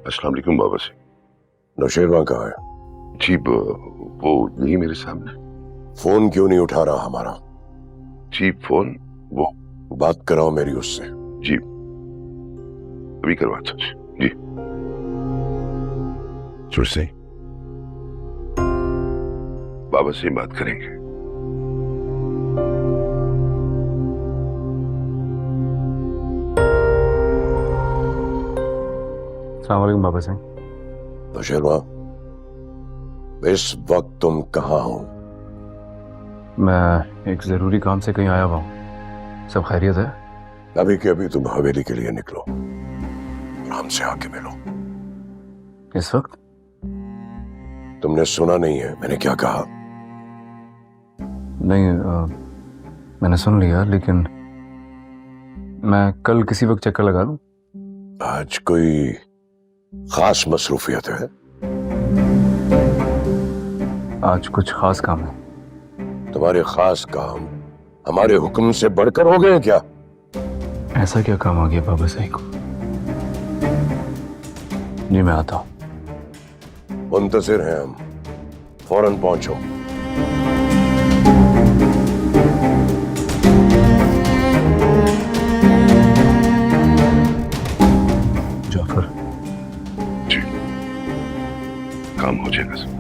अस्सलाम वालेकुम बाबा से। नौशेरवां कहाँ है? जी वो नहीं मेरे सामने। फोन क्यों नहीं उठा रहा हमारा? जी फोन वो बात कराओ मेरी उससे। जी अभी करवाता हूँ जी। सुरसे, बाबा से बात करेंगे। अस्सलाम वालेकुम बाबा सिंह। नौशेरवां, इस वक्त तुम कहाँ हो? मैं एक जरूरी काम से कहीं आया हुआ हूँ। सब खैरियत है? अभी के अभी तुम हवेली के लिए निकलो और हमसे आके मिलो। इस वक्त? तुमने सुना नहीं है मैंने क्या कहा? नहीं, मैंने सुन लिया, लेकिन मैं कल किसी वक्त चक्कर लगा दूं। आज कोई खास मसरूफियत है? आज कुछ खास काम है। तुम्हारे खास काम हमारे हुक्म से बढ़कर हो गए क्या? ऐसा क्या काम आ गया बाबा साईं को? जी मैं आता हूँ। मुंतजिर हैं हम, फौरन पहुंचो। जाफर, जी काम हो जाएगा सर।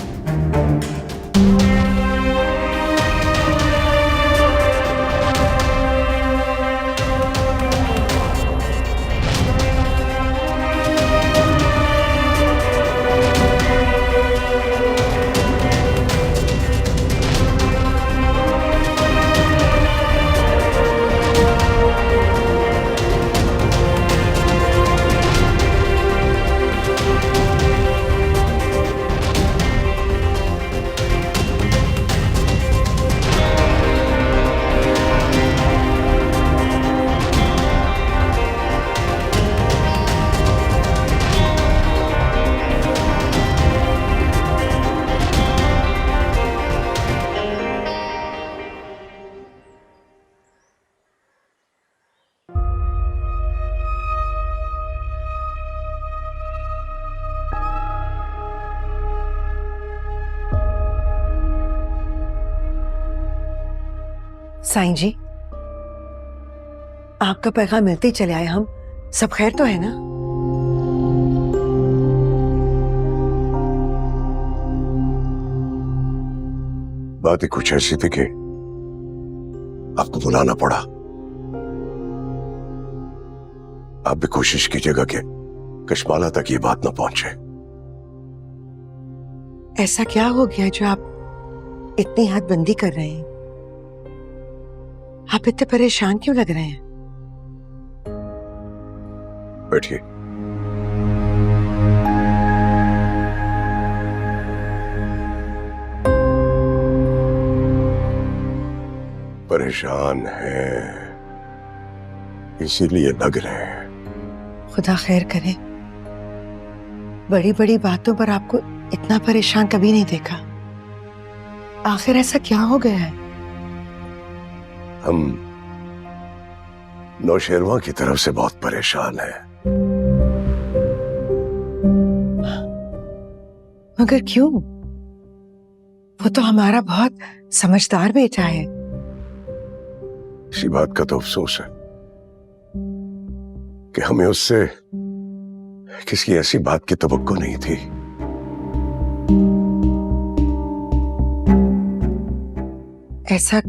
साईं जी, आपका पैगाम मिलते ही चले आए हम। सब खैर तो है ना? बात ही कुछ ऐसी थी कि आपको बुलाना पड़ा। आप भी कोशिश कीजिएगा कि कश्माला तक ये बात ना पहुंचे। ऐसा क्या हो गया जो आप इतनी हदबंदी कर रहे हैं? आप इतने परेशान क्यों लग रहे हैं? बैठिए। परेशान हैं इसीलिए लग रहे हैं। खुदा खैर करे। बड़ी बड़ी बातों पर आपको इतना परेशान कभी नहीं देखा। आखिर ऐसा क्या हो गया है? हम नौशेरवां की तरफ से बहुत परेशान हैं। मगर क्यों? वो तो हमारा बहुत समझदार बेटा है। इसी बात का तो अफसोस है कि हमें उससे किसी ऐसी बात की तवक्को नहीं थी। ऐसा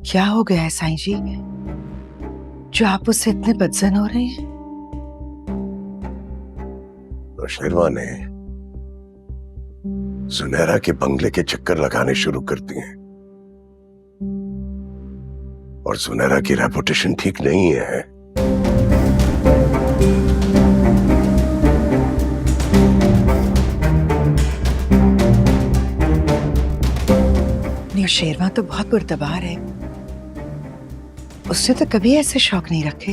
क्या हो गया है साईं जी जो आप उससे इतने बदजन हो रहे हैं? नौशेरवां ने सुनहरा के बंगले के चक्कर लगाने शुरू कर दिए और सुनहरा की रेपुटेशन ठीक नहीं है। नौशेरवां तो बहुत पुरतबार है। उसने तो कभी ऐसे शौक नहीं रखे।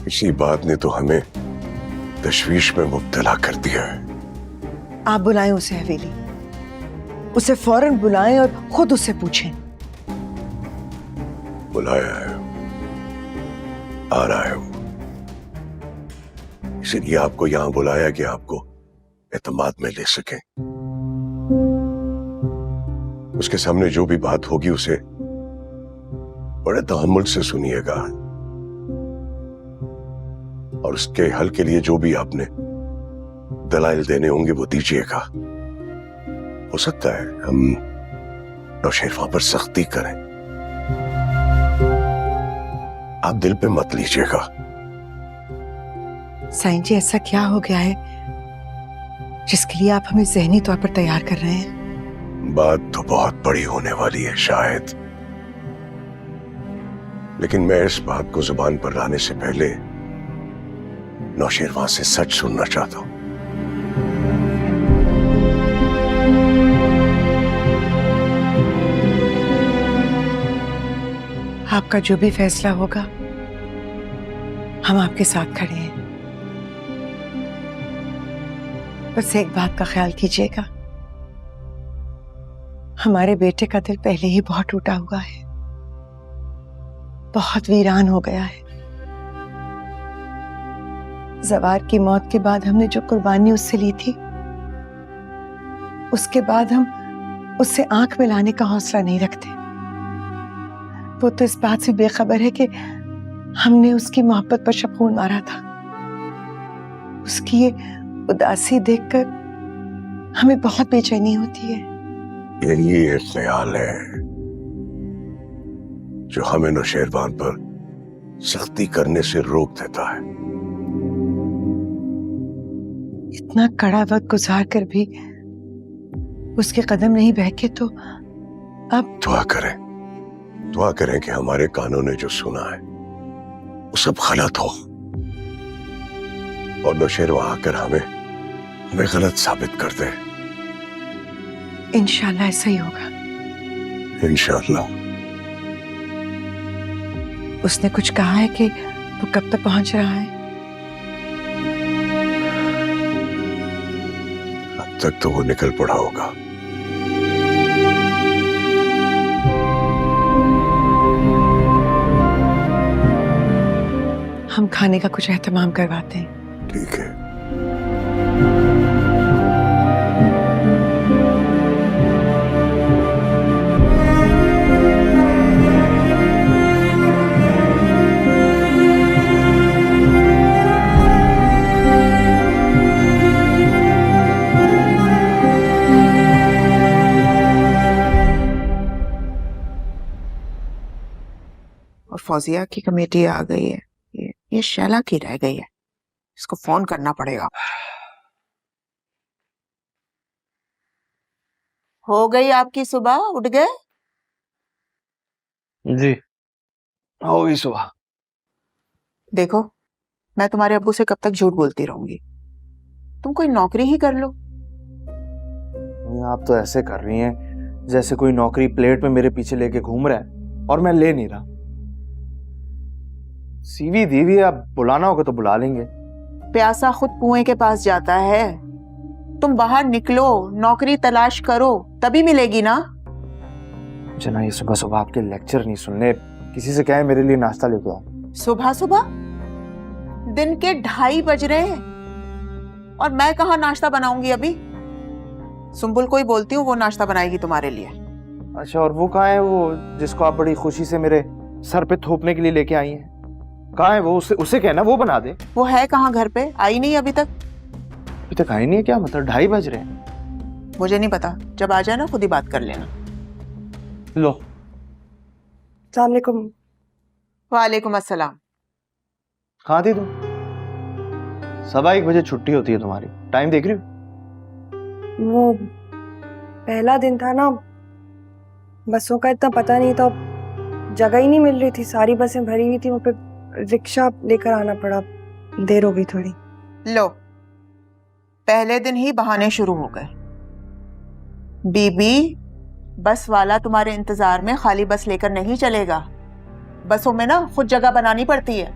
इसी बात ने तो हमें तशवीश में मुब्तला कर दिया है। आप बुलाएं उसे हवेली। उसे फौरन बुलाएं और खुद उससे पूछें। बुलाया है, आ रहा है वो। इसलिए आपको यहां बुलाया कि आपको एतमाद में ले सकें। उसके सामने जो भी बात होगी उसे बड़े तहम्मुल से सुनिएगा, और उसके हल के लिए जो भी आपने दलाइल देने होंगे वो दीजिएगा। हो सकता है हम नौशेरवा पर सख्ती करें, आप दिल पे मत लीजिएगा। साईं जी, ऐसा क्या हो गया है जिसके लिए आप हमें ज़हनी तौर पर तैयार कर रहे हैं? बात तो बहुत बड़ी होने वाली है शायद, लेकिन मैं इस बात को जुबान पर लाने से पहले नौशेरवा से सच सुनना चाहता हूं। आपका जो भी फैसला होगा हम आपके साथ खड़े हैं। बस एक बात का ख्याल कीजिएगा, हमारे बेटे का दिल पहले ही बहुत टूटा हुआ है, बहुत वीरान हो गया है। जवार की मौत के बाद हमने जो कुर्बानी उससे ली थी, उसके बाद हम उससे आंख मिलाने का हौसला नहीं रखते। वो तो इस बात से बेखबर है कि हमने उसकी मोहब्बत पर शबून मारा था। उसकी ये उदासी देखकर हमें बहुत बेचैनी होती है। यही एक ख्याल है जो हमें नौशेरवान पर सख्ती करने से रोक देता है। इतना कड़ा वक्त गुजार कर भी उसके कदम नहीं बहके तो अब दुआ करें कि हमारे कानों ने जो सुना है वो सब गलत हो, और नौशेरवा आकर हमें गलत साबित कर दे। इंशाल्लाह ऐसा ही होगा। इंशाल्लाह। उसने कुछ कहा है कि वो कब तक पहुंच रहा है? अब तक तो वो निकल पड़ा होगा। हम खाने का कुछ एहतमाम करवाते हैं। ठीक है। और फौजिया की कमेटी आ गई है। ये शैला की रह गई है, इसको फोन करना पड़ेगा। हो गई आपकी सुबह? उठ गए? जी हो गई सुबह। देखो, मैं तुम्हारे अब्बू से कब तक झूठ बोलती रहूंगी? तुम कोई नौकरी ही कर लो। आप तो ऐसे कर रही हैं जैसे कोई नौकरी प्लेट में मेरे पीछे लेके घूम रहा है और मैं ले नहीं रहा। सीवी दी हुई है, आप बुलाना होगा तो बुला लेंगे। प्यासा खुद कुएं के पास जाता है। तुम बाहर निकलो, नौकरी तलाश करो, तभी मिलेगी ना। जना, ये सुबह सुबह आपके लेक्चर नहीं सुनने, किसी से कहे मेरे लिए नाश्ता लेके आओ। सुबह सुबह? दिन के 2:30 बज रहे हैं और मैं कहाँ नाश्ता बनाऊंगी अभी? सुंबुल को ही बोलती हूँ, वो नाश्ता बनाएगी तुम्हारे लिए। अच्छा, और वो कहाँ है वो जिसको आप बड़ी खुशी से मेरे सर पे थोपने के लिए लेके आई हैं? कहाँ है वो? उसे कहना वो बना दे। वो है कहाँ? घर पे आई नहीं अभी तक? अभी तक आई नहीं है? क्या मतलब 2:30 बज रहे हैं? मुझे नहीं पता, जब आ जाए ना खुद ही बात कर लेना। लो। अस्सलाम वालेकुम। वालेकुम अस्सलाम। कहाँ थी तुम? 1:15 बजे छुट्टी होती है तुम्हारी, टाइम देख रही हो? वो पहला दिन था ना, बसों का इतना पता नहीं था, जगह ही नहीं मिल रही थी, सारी बसें भरी हुई थी, वो फिर रिक्शा लेकर आना पड़ा, देर हो गई थोड़ी। लो, पहले दिन ही बहाने शुरू हो गए। बीबी, बस वाला तुम्हारे इंतजार में खाली बस लेकर नहीं चलेगा। बसों में ना खुद जगह बनानी पड़ती है।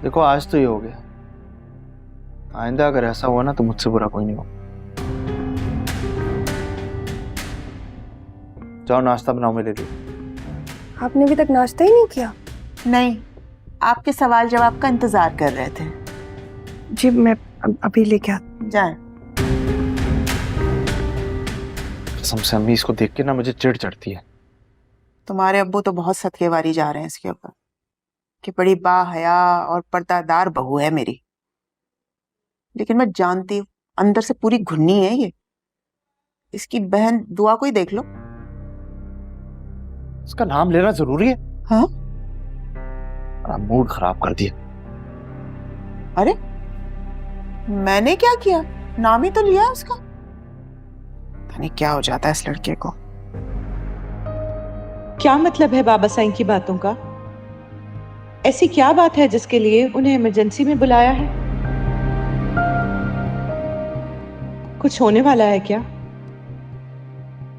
देखो, आज तो ये हो गया, आइंदा अगर ऐसा हुआ ना तो मुझसे बुरा कोई नहीं हो। जाओ नाश्ता बनाओ मेरे लिए। आपने अभी तक नाश्ता ही नहीं किया? नहीं, आपके सवाल जवाब का इंतजार कर रहे थे। जी मैं अभी लेके जाए। कसम से अम्मी, इसको देख के ना मुझे चिढ़ चढ़ती है। तुम्हारे अब्बू तो बहुत सदकेवारी जा रहे हैं इसके ऊपर कि बड़ी बाहया और पर्दादार बहू है मेरी, लेकिन मैं जानती हूँ अंदर से पूरी घुन्नी है ये। इसकी बहन दुआ को ही देख लो। इसका नाम लेना जरूरी है? हाँ? मूड खराब कर दिया। अरे मैंने क्या किया, नाम ही तो लिया उसका। पता नहीं क्या हो जाता है इस लड़के को। क्या मतलब है बाबा साईं की बातों का? ऐसी क्या बात है जिसके लिए उन्हें इमरजेंसी में बुलाया है? कुछ होने वाला है क्या?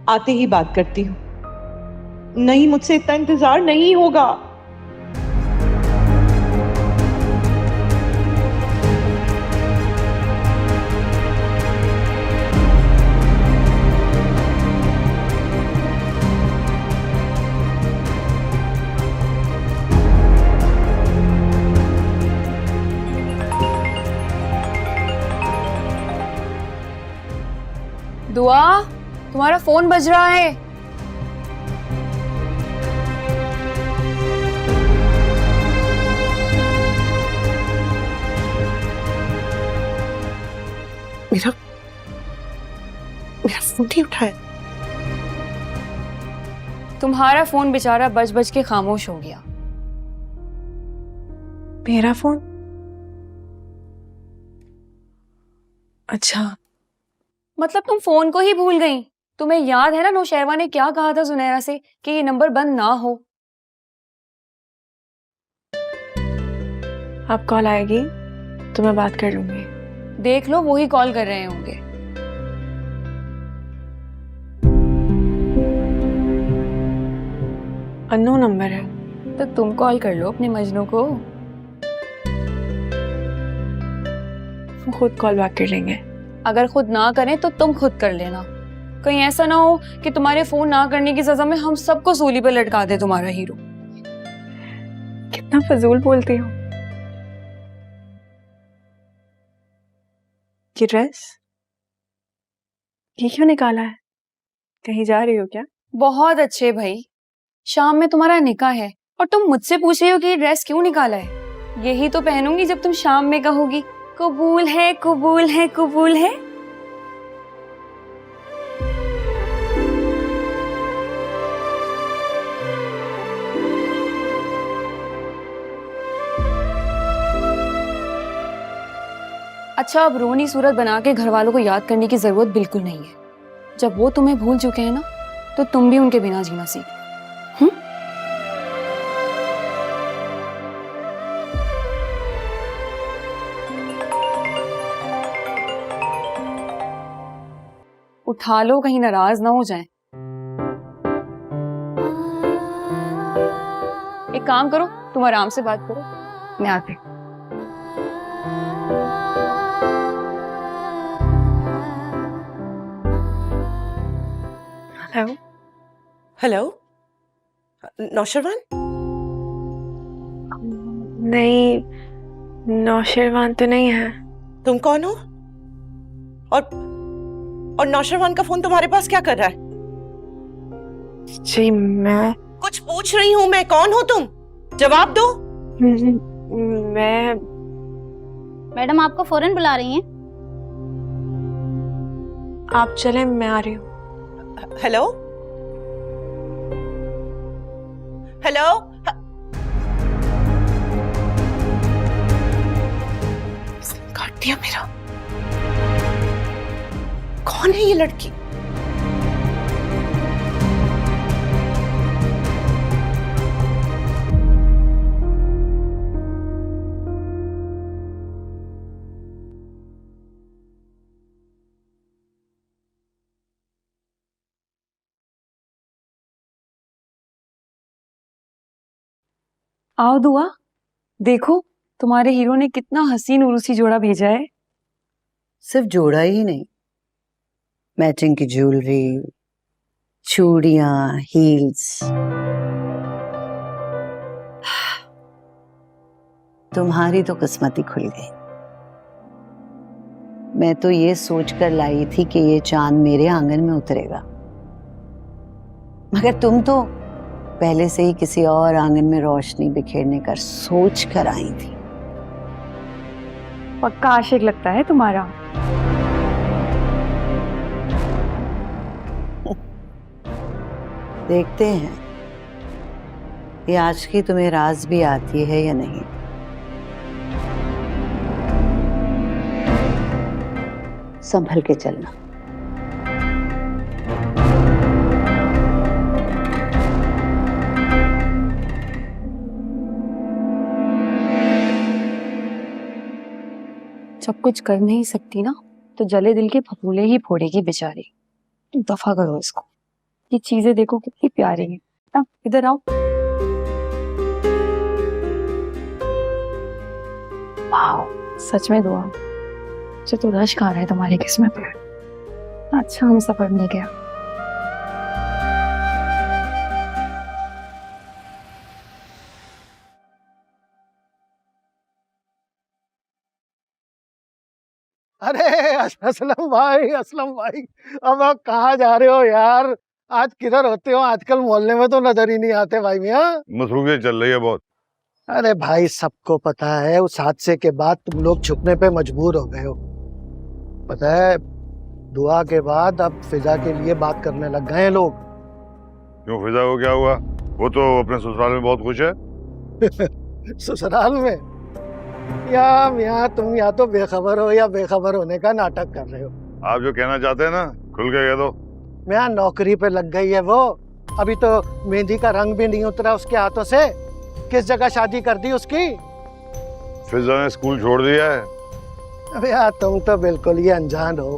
आते ही बात करती हूँ। नहीं, मुझसे इतना इंतजार नहीं होगा। दुआ, तुम्हारा फोन बज रहा है। मेरा फोन नहीं उठाया। तुम्हारा फोन बेचारा बज बज के खामोश हो गया। मेरा फोन? अच्छा, मतलब तुम फोन को ही भूल गई? तुम्हें याद है ना नौशहरवा ने क्या कहा था जुनैरा से कि ये नंबर बंद ना हो। अब कॉल आएगी तो मैं बात कर लूंगी। देख लो, वो ही कॉल कर रहे होंगे। अननोन नंबर है। तो तुम कॉल कर लो अपने मजनू को। वो खुद कॉल बैक कर लेंगे। अगर खुद ना करें तो तुम खुद कर लेना। कहीं ऐसा ना हो कि तुम्हारे फोन ना करने की सजा में हम सबको सूली पे लटका दे तुम्हारा हीरो। कितना फजूल बोलती हो। ये ड्रेस ये क्यों निकाला है? कहीं जा रही हो क्या? बहुत अच्छे भाई, शाम में तुम्हारा निकाह है और तुम मुझसे पूछ रही हो कि ये ड्रेस क्यों निकाला है। यही तो पहनूंगी जब तुम शाम में कहोगी कबूल है कबूल है कबूल है। अच्छा, अब रोनी सूरत बना के घर वालों को याद करने की जरूरत बिल्कुल नहीं है। जब वो तुम्हें भूल चुके हैं ना, तो तुम भी उनके बिना जीना सीख लो। उठा लो, कहीं नाराज ना हो जाएं। एक काम करो, तुम आराम से बात करो, मैं आती हूँ। Hello hello, Nausherwan? नहीं, नौशरवान तो नहीं है। तुम कौन हो? और नौशरवान का फोन तुम्हारे पास क्या कर रहा है? जी मैं कुछ पूछ रही हूँ मैं, कौन हो तुम? जवाब दो। मैं मैडम आपको फौरन बुला रही हैं। आप चलें, मैं आ रही हूँ। हेलो हेलो, काट दिया मेरा। कौन है ये लड़की? आओ दुआ, देखो तुम्हारे हीरो ने कितना हसीन उर्सी जोड़ा भेजा है। सिर्फ जोड़ा ही नहीं, मैचिंग की ज्वेलरी, चूड़ियां, हील्स। तुम्हारी तो किस्मत ही खुल गई। मैं तो ये सोचकर लाई थी कि ये चांद मेरे आंगन में उतरेगा, मगर तुम तो पहले से ही किसी और आंगन में रोशनी बिखेरने का सोच कर आई थी। पक्का आशिक लगता है तुम्हारा। देखते हैं ये आज की तुम्हें राज भी आती है या नहीं। संभल के चलना। जब कुछ कर नहीं सकती ना तो जले दिल के फफूले ही फोड़ेगी बेचारी। दफा करो इसको। ये चीजें देखो कितनी प्यारी है ना, इधर आओ। वाह, सच में दुआ। मुझे तो रश आ रहा है तुम्हारी किस्मत पे। अच्छा हम सफर नहीं गया। अरे असलम भाई, असलम भाई, अब आप कहाँ जा रहे हो यार? आज किधर होते हो? आजकल मोहल्ले में तो नजर ही नहीं आते भाई मियाँ। मसरूफियत चल रही है बहुत। अरे भाई सबको पता है उस हादसे के बाद तुम लोग छुपने पे मजबूर हो गए हो। पता है दुआ के बाद अब फिजा के लिए बात करने लग गए हैं लोग। क्यों, फिजा को क्या हुआ? वो तो अपने ससुराल में बहुत खुश है। ससुराल में? या मियाँ तुम या तो बेखबर हो या बेखबर होने का नाटक कर रहे हो। आप जो कहना चाहते हैं ना खुल के कह दो। मियाँ नौकरी पे लग गई है वो, अभी तो मेहंदी का रंग भी नहीं उतरा उसके हाथों से। किस जगह शादी कर दी उसकी? फिजा ने स्कूल छोड़ दिया है। अबे यार तुम तो बिल्कुल ही अनजान हो।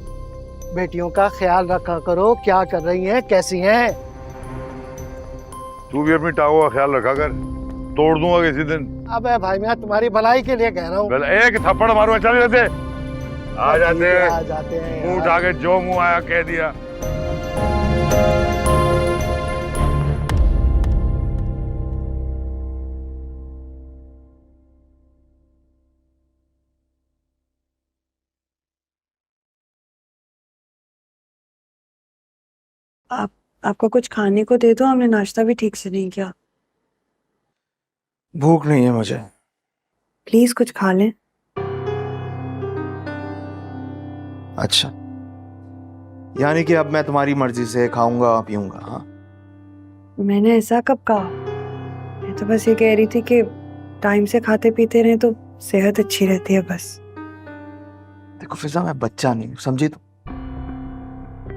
बेटियों का ख्याल रखा करो, क्या कर रही हैं, कैसी हैं। तू भी अपनी टांगों का ख्याल रखा कर, तोड़ दूंगा किसी दिन। अबे भाई मैं तुम्हारी भलाई के लिए कह रहा हूँ। एक थप्पड़ मारूंगा, चल रहते आ जाते हैं मुंह उठा के जो मुंह आया कह दिया। आपको कुछ खाने को दे दो, हमने नाश्ता भी ठीक से नहीं किया। भूख नहीं है मुझे। प्लीज कुछ खा लें। अच्छा, यानी कि अब मैं तुम्हारी मर्जी से खाऊंगा पीऊंगा? हाँ, मैंने ऐसा कब कहा? मैं तो बस ये कह रही थी कि टाइम से खाते पीते रहे तो सेहत अच्छी रहती है बस। देखो फिजा, मैं बच्चा नहीं हूँ, समझी तुम?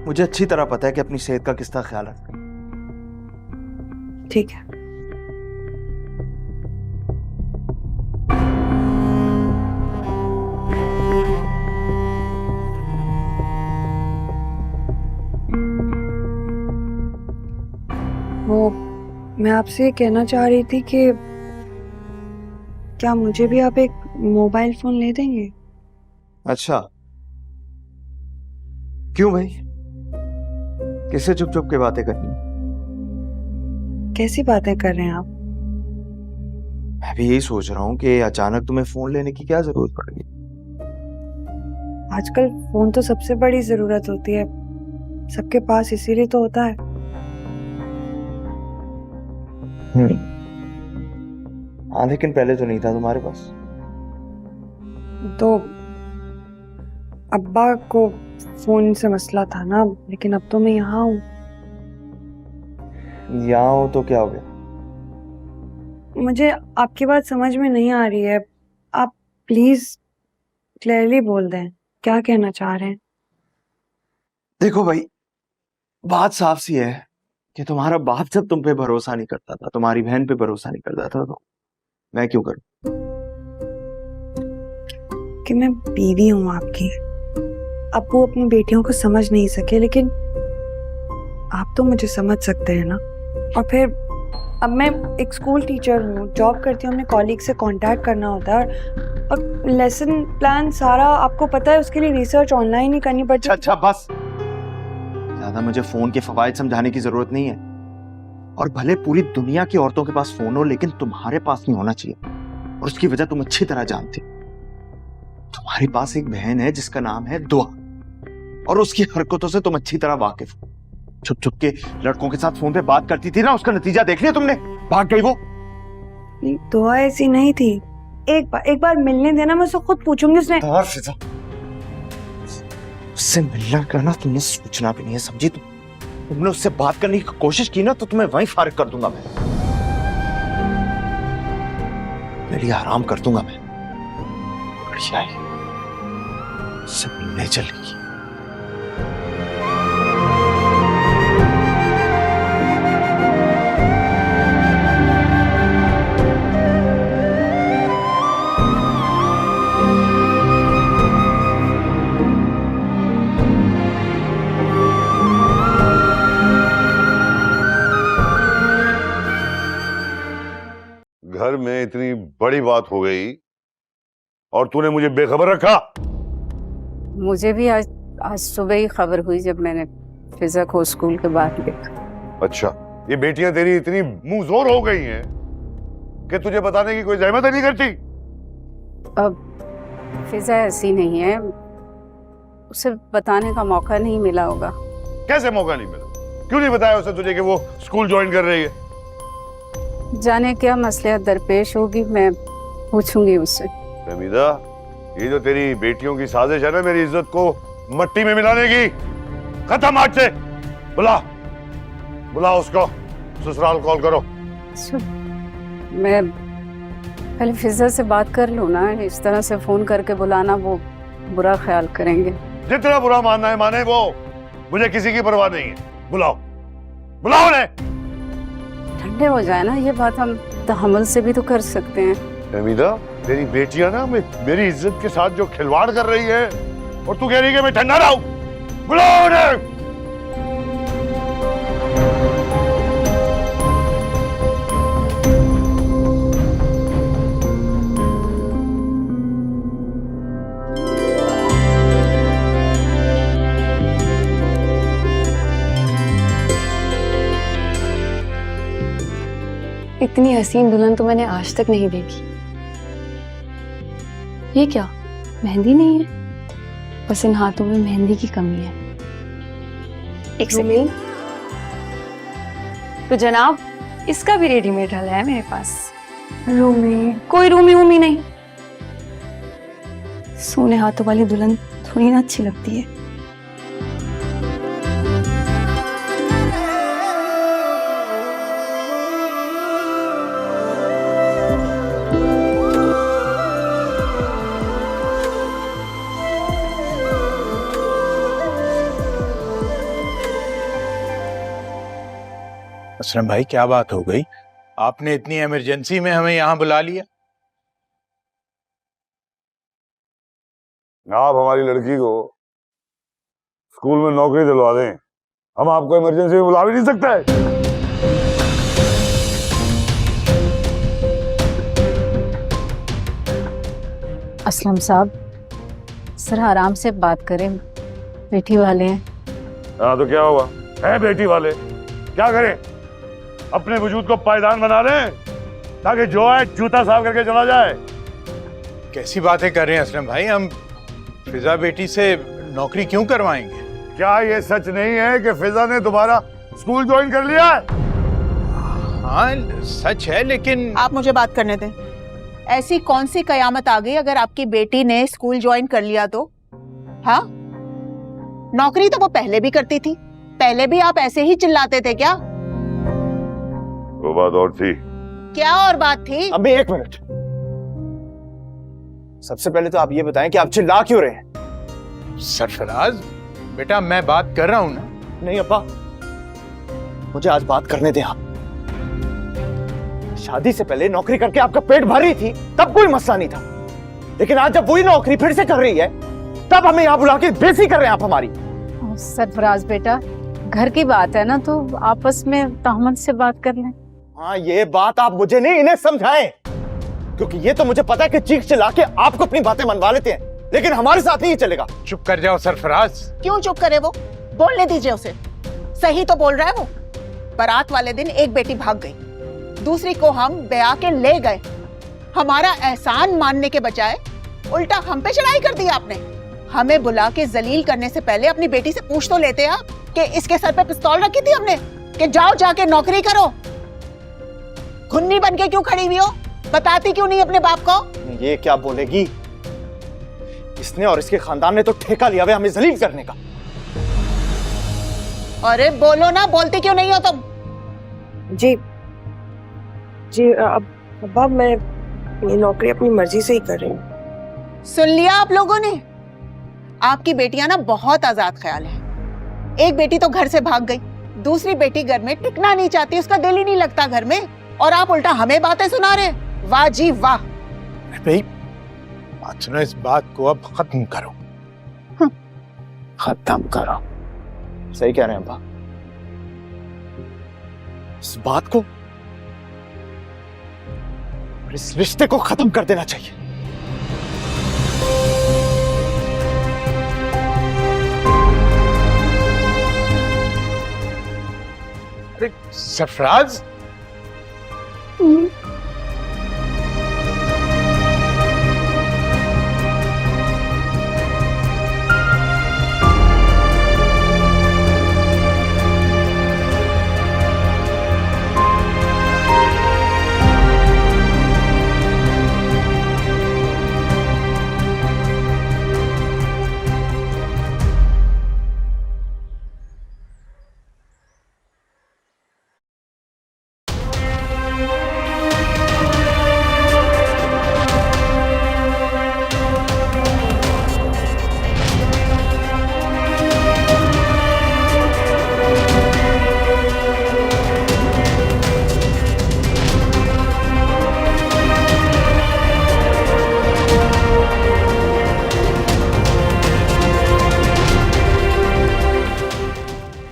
मुझे अच्छी तरह पता है कि अपनी सेहत का किस तरह ख्याल रखना। ठीक है। वो मैं आपसे ये कहना चाह रही थी कि क्या मुझे भी आप एक मोबाइल फोन ले देंगे? अच्छा, क्यों भाई? किससे चुप चुप के बातें करनी? कैसी बातें कर रहे हैं आप? मैं भी यही सोच रहा हूँ कि अचानक तुम्हें फोन लेने की क्या जरूरत पड़ गई। आजकल फोन तो सबसे बड़ी जरूरत होती है सबके पास, इसीलिए तो होता है। हाँ, लेकिन पहले तो नहीं था तुम्हारे पास। तो अब्बा को फोन से मसला था ना, लेकिन अब तो मैं यहाँ हूँ। यहाँ हो तो क्या हो गया? मुझे आपकी बात समझ में नहीं आ रही है। आप प्लीज क्लियरली बोल दें, क्या कहना चाह रहे हैं? देखो भाई, बात साफ सी है कि तुम्हारा बाप जब तुम पे भरोसा नहीं करता था, तुम्हारी बहन पे भरोसा नहीं करता था, तो मैं क्यों करूं? कि मैं बीवी हूं आपकी। अब वो अपनी बेटियों को समझ नहीं सके, लेकिन आप तो मुझे समझ सकते हैं ना। और फिर अब मैं एक स्कूल टीचर हूँ, जॉब करती हूँ, अपने कॉलीग से कांटेक्ट करना होता है, और लेसन प्लान सारा आपको पता है, उसके लिए रिसर्च ऑनलाइन ही करनी पड़ती है। अच्छा बस, ज्यादा मुझे फोन के फवायद समझाने की जरूरत नहीं है। और भले पूरी दुनिया की औरतों के पास फोन हो, लेकिन तुम्हारे पास नहीं होना चाहिए, और उसकी वजह तुम अच्छी तरह जानती हो। तुम्हारे पास एक बहन है जिसका नाम है दुआ, और उसकी हरकतों से तुम अच्छी तरह वाकिफ हो। छुप छुप के लड़कों के साथ फोन पे बात करती थी ना, उसका नतीजा देख लिया तुमने? भाग गई वो। दुआ ऐसी नहीं थी। एक बार मिलने देना, मैं उससे खुद पूछूंगी। उसने फिजा, उससे मिलना करना तुमने सोचना भी नहीं है, समझी? तुमने उससे बात करने की कोशिश की ना तो तुम्हें वहीं फारिग कर दूंगा मैं। मेरे लिए आराम कर दूंगा मैं। बढ़िया है, उससे मिलने चलेगी। घर में इतनी बड़ी बात हो गई और तूने मुझे बेखबर रखा। मुझे भी आज सुबह ही खबर हुई जब मैंने फिजा को स्कूल के बाद देखा। अच्छा, ये बेटियां तेरी इतनी मुंहजोर हो गई हैं कि तुझे बताने की कोई जहमत नहीं करती? अब फिजा ऐसी नहीं है, उसे बताने का मौका नहीं मिला होगा। कैसे मौका नहीं मिला? क्यों नहीं बताया उसे तुझे कि वो स्कूल ज्वाइन कर रही है? जाने क्या मसला दरपेश होगी, मैं पूछूंगी उससे। हमीदा, ये जो तेरी बेटियों की साजिश है ना मेरी इज्जत को मट्टी में मिलाने की, खत्म आज से। बुला उसको, ससुराल कॉल करो। मैं पहले फिजा से बात कर लूं ना, इस तरह से फोन करके बुलाना वो बुरा ख्याल करेंगे। जितना बुरा मानना है माने वो, मुझे किसी की परवाह नहीं है। बुलाओ उन्हें। ठंडे हो जाए ना, ये बात हम तहम्मुल से भी तो कर सकते हैं। हमीदा, तेरी बेटियां ना मेरी इज्जत के साथ जो खिलवाड़ कर रही है और तू कह रही है कि मैं ठंडा रहूं। बुलाओ उन्हें। इतनी हसीन दुल्हन तो मैंने आज तक नहीं देखी। ये क्या, मेहंदी नहीं है? बस इन हाथों में मेहंदी की कमी है। एक सेकंड। तो जनाब, इसका भी रेडीमेड हल है मेरे पास। रूमी? कोई रूमी वूमी नहीं। सोने हाथों वाली दुल्हन थोड़ी ना अच्छी लगती है। असलम भाई, क्या बात हो गई? आपने इतनी इमरजेंसी में हमें यहाँ बुला लिया? आप हमारी लड़की को स्कूल में नौकरी दिलवा दें, हम आपको इमरजेंसी में बुला भी नहीं सकते। असलम साहब, सर आराम से बात करें, बेटी वाले हैं। हाँ तो क्या हुआ है, बेटी वाले क्या करें? अपने वजूद को पायदान बना लें ताकि जो है जूता साफ करके चला जाए। कैसी बातें कर रहे हैं असलम भाई? हम फिजा बेटी से नौकरी क्यों करवाएंगे? क्या ये सच नहीं है कि फिजा ने दोबारा स्कूल ज्वाइन कर लिया है? हाँ सच है, लेकिन आप मुझे बात करने दें। ऐसी कौन सी कयामत आ गई अगर आपकी बेटी ने स्कूल ज्वाइन कर लिया तो? हाँ, नौकरी तो वो पहले भी करती थी, पहले भी आप ऐसे ही चिल्लाते थे क्या? वो बात और थी। क्या और बात थी? अभी एक मिनट, सबसे पहले तो आप ये बताएं कि आप चिल्ला क्यों रहे हैं? सरफराज बेटा, मैं बात कर रहा हूं ना। नहीं अब्बा, मुझे आज बात करने दें आप। शादी से पहले नौकरी करके आपका पेट भर रही थी तब कोई मसला नहीं था, लेकिन आज जब वही नौकरी फिर से कर रही है तब हमें यहाँ बुला के बेइज्जती कर रहे हैं आप हमारी। सरफराज बेटा, घर की बात है ना, तो आपस में तहम्मुल से बात कर लें। हाँ, ये बात आप मुझे नहीं इन्हें समझाएं, क्योंकि ये तो मुझे पता है कि चीख चिल्ला के आपको अपनी बातें मनवा लेते हैं, लेकिन हमारे साथ नहीं चलेगा। चुप कर जाओ सरफराज। क्यों चुप करे? वो बोलने दीजिए उसे, सही तो बोल रहा है वो। बारात वाले दिन एक बेटी भाग गई, दूसरी को हम ब्याह के ले गए। हमारा एहसान मानने के बजाय उल्टा हम पे चढ़ाई कर दी आपने। हमें बुला के जलील करने से पहले अपनी बेटी से पूछ तो लेते आप कि इसके सर पे पिस्तौल रखी थी हमने कि जाओ जाके नौकरी करो। खुन्नी बन के क्यों खड़ी हुई हो? बताती क्यों नहीं अपने बाप को? ये क्या बोलेगी? इसने और इसके खानदान ने तो ठेका लिया हुआ हमें जलील करने का। अरे बोलो ना, बोलती क्यों नहीं हो तुम? जी जी अब्बा, मैं ये नौकरी अपनी मर्जी से ही कर रही हूँ। सुन लिया आप लोगों ने? आपकी बेटियां ना बहुत आजाद ख्याल है। एक बेटी तो घर से भाग गई, दूसरी बेटी घर में टिकना नहीं चाहती, उसका दिल ही नहीं लगता घर में, और आप उल्टा हमें बातें सुना रहे। वाह जी वाह। भाई बात सुनो, इस बात को अब खत्म करो। खत्म करो। सही कह रहे हैं अब्बा। इस बात को, इस रिश्ते को खत्म कर देना चाहिए। अरे सरफराज,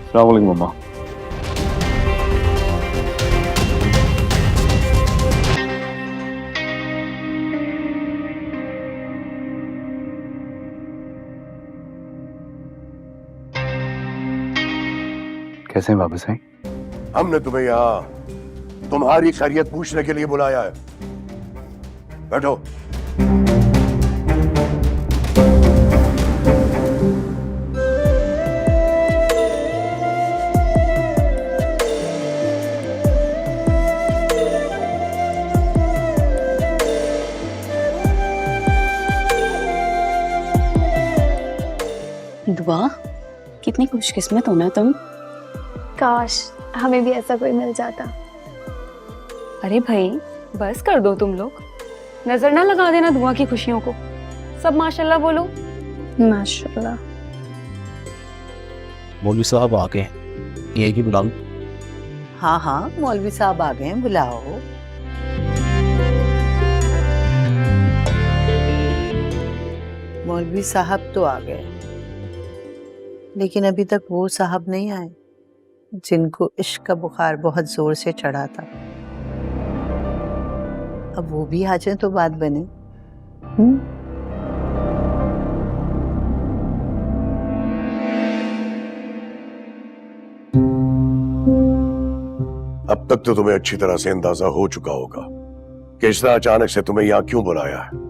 अस्सलामुअलैकुम मम्मा। कैसे हैं वापस आए? हमने तुम्हें यहाँ तुम्हारी खैरियत पूछने के लिए बुलाया है। बैठो। दुआ, कितनी खुशकिस्मत हो ना तुम। काश हमें भी ऐसा कोई मिल जाता। अरे भाई बस कर दो तुम लोग, नजर ना लगा देना दुआ की खुशियों को। सब माशाल्लाह बोलो। माशाल्लाह। मौलवी साहब आ गए, ये की बुला लूं? हाँ हाँ, मौलवी साहब आ गए हैं, बुलाओ। मौलवी साहब तो आ गए, लेकिन अभी तक वो साहब नहीं आए जिनको इश्क का बुखार बहुत जोर से चढ़ा था। अब वो भी आ जाए तो बात बने। अब तक तो तुम्हें अच्छी तरह से अंदाजा हो चुका होगा कि इस तरह अचानक से तुम्हें यहाँ क्यों बुलाया है।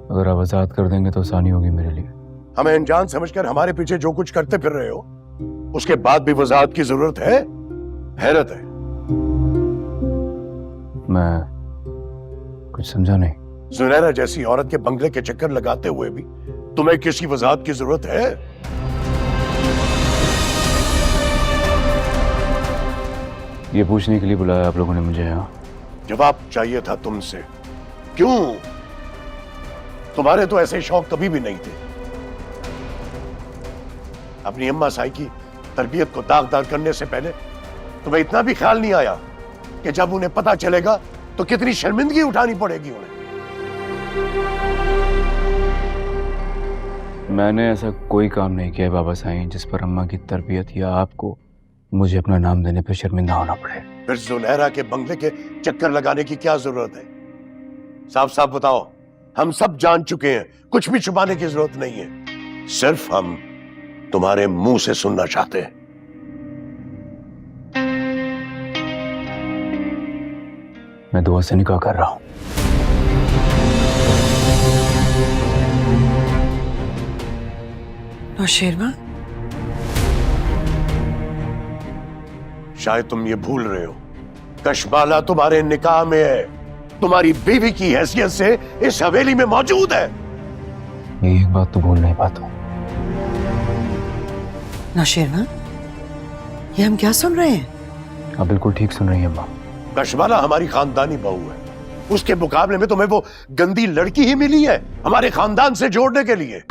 अगर आप आजाद कर देंगे तो आसानी होगी मेरे लिए। हमें अनजान समझकर हमारे पीछे जो कुछ करते फिर रहे हो, उसके बाद भी वजाहत की जरूरत है? हैरत है। मैं कुछ समझा नहीं। जुनैरा जैसी औरत के बंगले के चक्कर लगाते हुए भी तुम्हें किसी वजाहत की जरूरत है? ये पूछने के लिए बुलाया आप लोगों ने मुझे यहाँ? जवाब चाहिए था तुमसे। क्यों? तुम्हारे तो ऐसे शौक कभी भी नहीं थे। अपनी अम्मा साई की तरबियत को दागदार करने से पहले तुम्हें इतना भी ख्याल नहीं आया कि जब उन्हें पता चलेगा तो कितनी शर्मिंदगी उठानी पड़ेगी उन्हें। मैंने ऐसा कोई काम नहीं किया बाबा साईं जिस पर अम्मा की तरबियत या आपको मुझे अपना नाम देने पर शर्मिंदा होना पड़े। फिर जुनैरा के बंगले के चक्कर लगाने की क्या जरूरत है? साफ साफ बताओ। हम सब जान चुके हैं, कुछ भी छुपाने की जरूरत नहीं है। सिर्फ हम तुम्हारे मुंह से सुनना चाहते हैं। मैं दुआ से निकाह कर रहा हूं। नौशेरवा, शायद तुम ये भूल रहे हो, कशमाला तुम्हारे निकाह में है, तुम्हारी बीवी की हैसियत से इस हवेली में मौजूद है। ये एक बात तो भूल नहीं पाता। नौशेरवा, ये हम क्या सुन रहे हैं? आप बिल्कुल ठीक सुन रही हैं अम्मा। कशमाला हमारी खानदानी बहू है, उसके मुकाबले में तुम्हें वो गंदी लड़की ही मिली है हमारे खानदान से जोड़ने के लिए।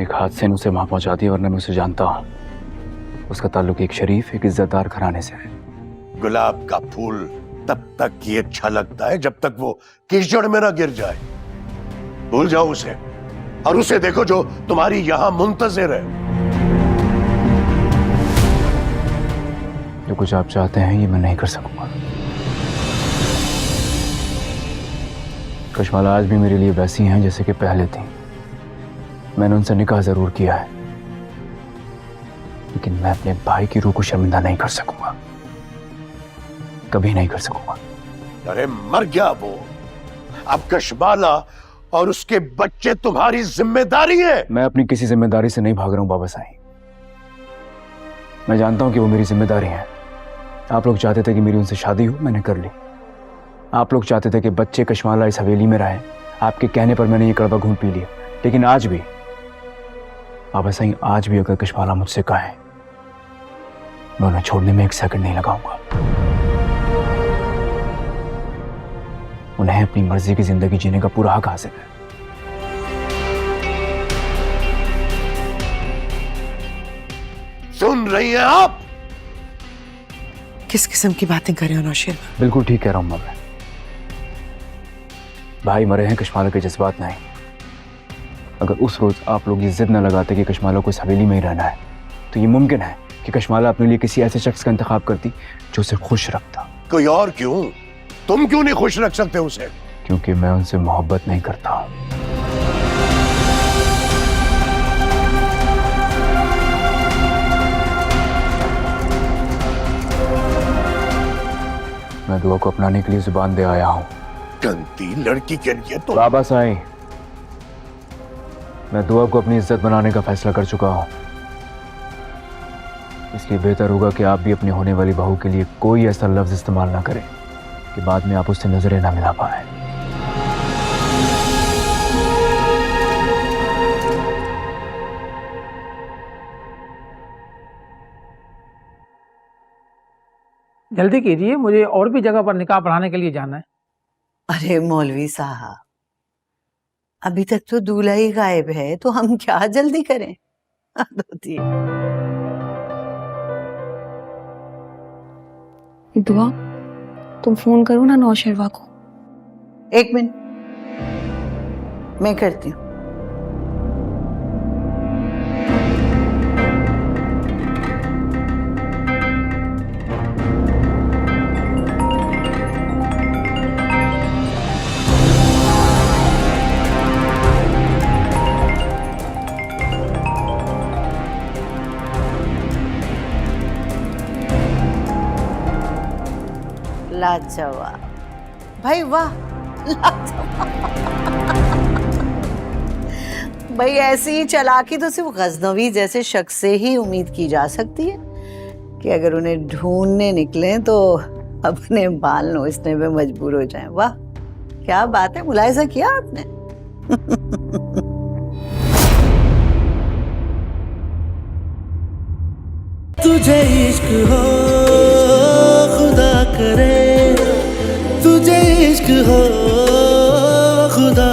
एक हादसे ने उसे वहां पहुंचा दिया, वरना मैं उसे जानता हूं। उसका ताल्लुक एक शरीफ, एक इज्जतदार घराने से है। गुलाब का फूल तब तक ये अच्छा लगता है जब तक वो कीचड़ में ना गिर जाए। भूल जाओ उसे और उसे देखो जो तुम्हारी यहां मुंतजिर है। जो कुछ आप चाहते हैं ये मैं नहीं कर सकूंगा। कशमाला आज भी मेरे लिए वैसी हैं जैसे कि पहले थी। मैंने उनसे निकाह जरूर किया है, लेकिन मैं अपने भाई की रूह को शर्मिंदा नहीं कर सकूंगा, कभी नहीं कर सकूंगा। अरे मर गया वो, अब कशमाला और उसके बच्चे तुम्हारी जिम्मेदारी है। मैं अपनी किसी जिम्मेदारी से नहीं भाग रहा हूं बाबा साईं। मैं जानता हूं कि वो मेरी जिम्मेदारी है। आप लोग चाहते थे कि मेरी उनसे शादी हो, मैंने कर ली। आप लोग चाहते थे कि बच्चे कशमाला इस हवेली में रहें, आपके कहने पर मैंने ये कड़वा घूंट पी लिया। लेकिन आज भी बाबा साईं, आज भी अगर कशमाला मुझसे कहे, मैं उन्हें छोड़ने में एक सेकंड नहीं लगाऊंगा। उन्हें अपनी मर्जी की जिंदगी जीने का पूरा हक हासिल है। सुन रही हैं आप? किस किस्म की बातें कर रहे हो नौशेरवा? बिल्कुल ठीक कह रहा हूं मैं। भाई मरे हैं, कशमाला के जज्बात नहीं। अगर उस रोज आप लोग ये जिद न लगाते कि कशमाला को इस हवेली में ही रहना है, तो ये मुमकिन है कि कशमाला अपने लिए किसी ऐसे शख्स का इंतखाब करती जो उसे खुश रखता। कोई और क्यों? तुम क्यों नहीं खुश रख सकते उसे? क्योंकि मैं उनसे मोहब्बत नहीं करता हूं। मैं दुआ को अपनाने के लिए जुबान दे आया हूं। गंदी लड़की के लिए तो बाबा साईं, मैं दुआ को अपनी इज्जत बनाने का फैसला कर चुका हूं। इसलिए बेहतर होगा कि आप भी अपनी होने वाली बहू के लिए कोई ऐसा लफ्ज इस्तेमाल ना करें कि बाद में आप उससे नजरें ना मिला पाए। जल्दी कीजिए, मुझे और भी जगह पर निकाह पढ़ाने के लिए जाना है। अरे मौलवी साहब, अभी तक तो दूल्हा ही गायब है, तो हम क्या जल्दी करें? दुआ, तुम फोन करो ना नौशेरवा को। एक मिनट, मैं करती हूँ। लाजवाब भाई, वाह भाई, ऐसी ही चालाकी तो सिर्फ गजनवी जैसे शख्स से ही उम्मीद की जा सकती है कि अगर उन्हें ढूंढने निकले तो अपने बाल नोचने पे मजबूर हो जाएं। वाह क्या बात है, मुलाहिजा किया आपने? तुझे इश्क हो खुदा करे, तुझे इश्क हो खुदा